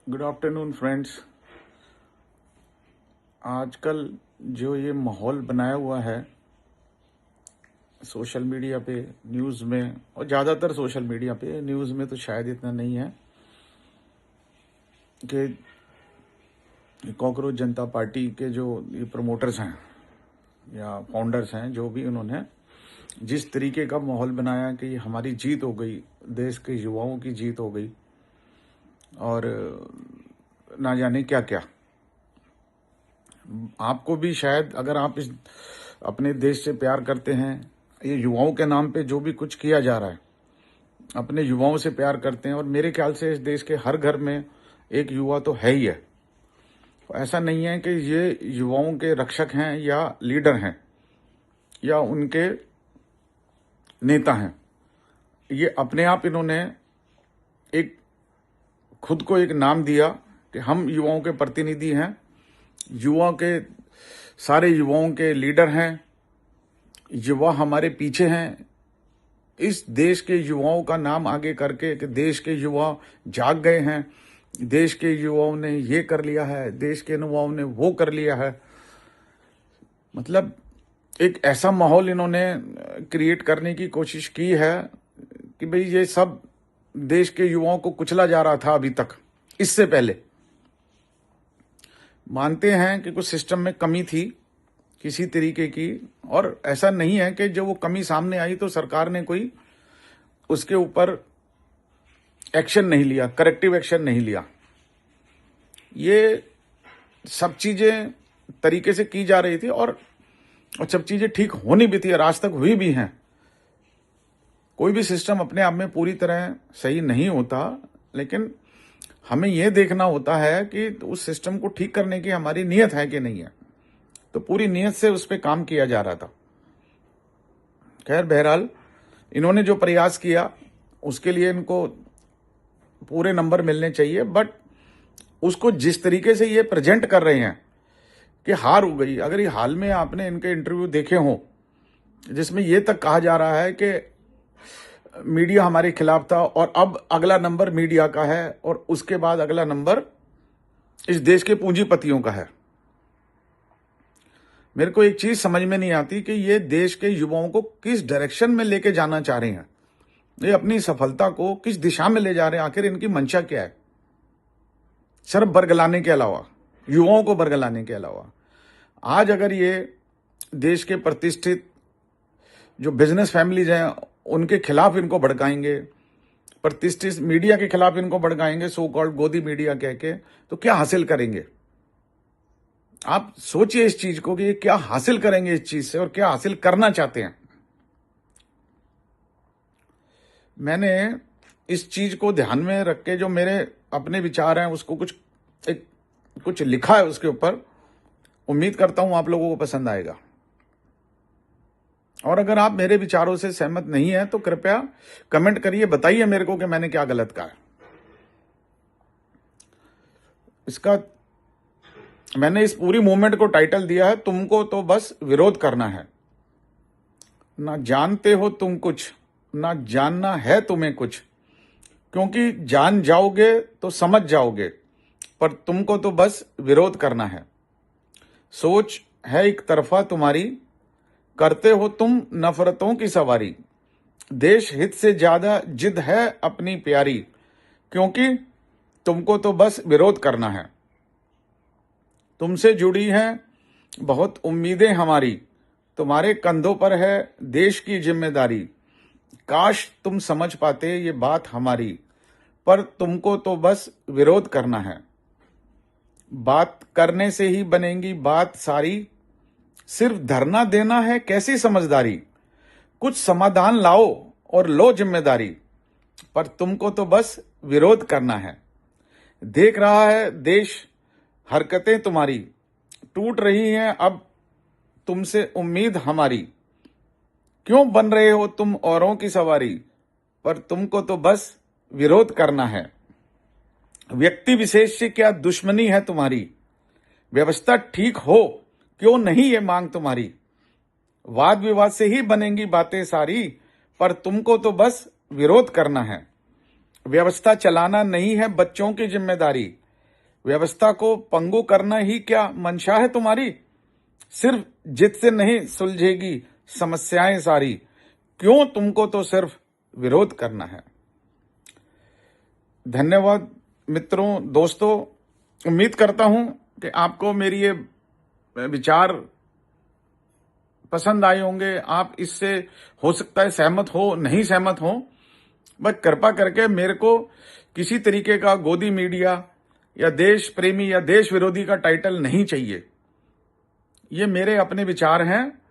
Good afternoon friends. आजकल जो ये माहौल बनाया हुआ है सोशल मीडिया पे, न्यूज़ में, और ज़्यादातर सोशल मीडिया पे, न्यूज़ में तो शायद इतना नहीं है कि कॉकरोच जनता पार्टी के जो ये प्रमोटर्स हैं या फाउंडर्स हैं, जो भी उन्होंने जिस तरीके का माहौल बनाया कि हमारी जीत हो गई, देश के युवाओं की जीत हो गई और ना जाने क्या क्या। आपको भी शायद, अगर आप इस अपने देश से प्यार करते हैं, ये युवाओं के नाम पे जो भी कुछ किया जा रहा है, अपने युवाओं से प्यार करते हैं, और मेरे ख्याल से इस देश के हर घर में एक युवा तो है ही है। ऐसा नहीं है कि ये युवाओं के रक्षक हैं या लीडर हैं या उनके नेता हैं। ये अपने आप इन्होंने एक खुद को एक नाम दिया कि हम युवाओं के प्रतिनिधि हैं, युवा के सारे युवाओं के लीडर हैं, युवा हमारे पीछे हैं। इस देश के युवाओं का नाम आगे करके कि देश के युवा जाग गए हैं, देश के युवाओं ने ये कर लिया है, देश के युवाओं ने वो कर लिया है। मतलब एक ऐसा माहौल इन्होंने क्रिएट करने की कोशिश की है कि भाई ये सब देश के युवाओं को कुचला जा रहा था अभी तक। इससे पहले मानते हैं कि कुछ सिस्टम में कमी थी किसी तरीके की, और ऐसा नहीं है कि जो वो कमी सामने आई तो सरकार ने कोई उसके ऊपर एक्शन नहीं लिया, करेक्टिव एक्शन नहीं लिया। ये सब चीजें तरीके से की जा रही थी और सब चीजें ठीक होनी भी थी और आज तक हुई भी हैं। कोई भी सिस्टम अपने आप में पूरी तरह सही नहीं होता, लेकिन हमें यह देखना होता है कि उस सिस्टम को ठीक करने की हमारी नीयत है कि नहीं है। तो पूरी नीयत से उस पर काम किया जा रहा था। खैर, बहरहाल इन्होंने जो प्रयास किया उसके लिए इनको पूरे नंबर मिलने चाहिए, बट उसको जिस तरीके से ये प्रेजेंट कर रहे हैं कि हार हो गई। अगर ये हाल में आपने इनके इंटरव्यू देखे हों जिसमें ये तक कहा जा रहा है कि मीडिया हमारे खिलाफ था और अब अगला नंबर मीडिया का है और उसके बाद अगला नंबर इस देश के पूंजीपतियों का है। मेरे को एक चीज समझ में नहीं आती कि ये देश के युवाओं को किस डायरेक्शन में लेके जाना चाह रहे हैं, ये अपनी सफलता को किस दिशा में ले जा रहे हैं। आखिर इनकी मंशा क्या है? सिर्फ बरगलाने के अलावा, युवाओं को बरगलाने के अलावा। आज अगर ये देश के प्रतिष्ठित जो बिजनेस फैमिलीज हैं उनके खिलाफ इनको भड़काएंगे, प्रतिष्ठित मीडिया के खिलाफ इनको भड़काएंगे, सो कॉल्ड गोदी मीडिया कह के, तो क्या हासिल करेंगे? आप सोचिए इस चीज को कि ये क्या हासिल करेंगे इस चीज से और क्या हासिल करना चाहते हैं। मैंने इस चीज को ध्यान में रख के जो मेरे अपने विचार हैं उसको कुछ लिखा है उसके ऊपर। उम्मीद करता हूं आप लोगों को पसंद आएगा, और अगर आप मेरे विचारों से सहमत नहीं है तो कृपया कमेंट करिए, बताइए मेरे को कि मैंने क्या गलत कहा है। इसका मैंने इस पूरी मूवमेंट को टाइटल दिया है, तुमको तो बस विरोध करना है। ना जानते हो तुम कुछ, ना जानना है तुम्हें कुछ, क्योंकि जान जाओगे तो समझ जाओगे, पर तुमको तो बस विरोध करना है। सोच है एक तरफा तुम्हारी, करते हो तुम नफरतों की सवारी। देश हित से ज्यादा जिद है अपनी प्यारी, क्योंकि तुमको तो बस विरोध करना है। तुमसे जुड़ी हैं बहुत उम्मीदें हमारी, तुम्हारे कंधों पर है देश की जिम्मेदारी। काश तुम समझ पाते ये बात हमारी, पर तुमको तो बस विरोध करना है। बात करने से ही बनेगी बात सारी, सिर्फ धरना देना है कैसी समझदारी। कुछ समाधान लाओ और लो जिम्मेदारी, पर तुमको तो बस विरोध करना है। देख रहा है देश हरकतें तुम्हारी, टूट रही हैं अब तुमसे उम्मीद हमारी। क्यों बन रहे हो तुम औरों की सवारी, पर तुमको तो बस विरोध करना है। व्यक्ति विशेष से क्या दुश्मनी है तुम्हारी, व्यवस्था ठीक हो क्यों नहीं ये मांग तुम्हारी। वाद विवाद से ही बनेंगी बातें सारी, पर तुमको तो बस विरोध करना है। व्यवस्था चलाना नहीं है बच्चों की जिम्मेदारी, व्यवस्था को पंगु करना ही क्या मंशा है तुम्हारी? सिर्फ जित से नहीं सुलझेगी समस्याएं सारी, क्यों तुमको तो सिर्फ विरोध करना है। धन्यवाद मित्रों, दोस्तों। उम्मीद करता हूं कि आपको मेरी ये विचार पसंद आए होंगे। आप इससे हो सकता है सहमत हो, नहीं सहमत हो, बस कृपा करके मेरे को किसी तरीके का गोदी मीडिया या देश प्रेमी या देश विरोधी का टाइटल नहीं चाहिए। ये मेरे अपने विचार हैं,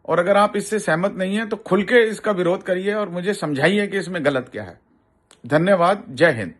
और अगर आप इससे सहमत नहीं हैं तो खुल के इसका विरोध करिए और मुझे समझाइए कि इसमें गलत क्या है। धन्यवाद। जय हिंद।